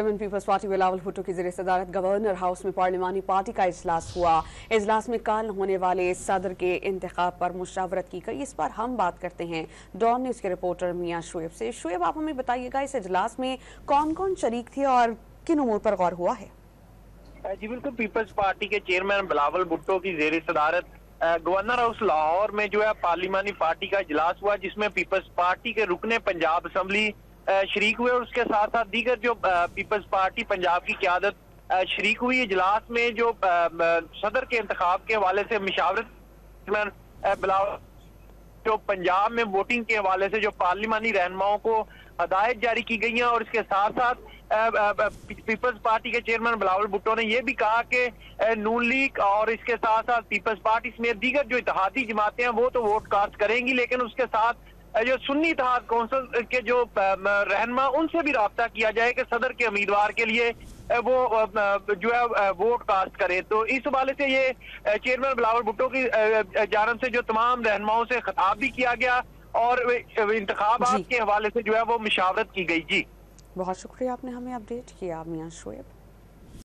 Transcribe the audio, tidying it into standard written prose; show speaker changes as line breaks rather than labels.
Chairman People's Party Bilawal Bhutto की ज़ेर सदारत गवर्नर हाउस में पार्लिमानी पार्टी का इजलास हुआ। इजलास में कल होने वाले सदर के इंतखाब पर मुशावरत की गई। इस पर हम बात करते हैं डॉन न्यूज़ के रिपोर्टर मियां शुएब से। शुएब, आप हमें बताइएगा इस इजलास में कौन कौन शरीक थे और किन उमूर पर गौर हुआ है?
जी बिल्कुल, पीपल्स पार्टी के चेयरमैन बिलावल भुट्टो की ज़ेर सदारत गवर्नर हाउस लाहौर में जो है पार्लिमानी पार्टी का इजलास हुआ, जिसमें पीपल्स पार्टी के रुकने पंजाब असम्बली शरीक हुए और उसके साथ साथ दीगर जो पीपल्स पार्टी पंजाब की क़यादत शरीक हुई। इजलास में जो सदर के इंतखाब के हवाले से मशावरत बिलावल जो पंजाब में वोटिंग के हवाले से जो पार्लिमानी रहनुमाओं को हदायत जारी की गई हैं और इसके साथ साथ पीपल्स पार्टी के चेयरमैन बिलावल भुट्टो ने यह भी कहा कि नून लीग और इसके साथ साथ पीपल्स पार्टी समेत दीगर जो इत्तेहादी जमातें हैं वो तो वोट कास्ट करेंगी, लेकिन उसके साथ जो सुन्नी इत्तेहाद कौंसिल के जो रहनुमा उनसे भी राब्ता किया जाए कि सदर के उम्मीदवार के लिए वो जो है वोट कास्ट करे। तो इस हवाले से ये चेयरमैन बिलावल भुट्टो की जानब से जो तमाम रहनुमाओं से खिताब भी किया गया और इंतखाबात के हवाले से जो है वो मशावरत की गई। जी
बहुत शुक्रिया, आपने हमें अपडेट किया मियां शुएब।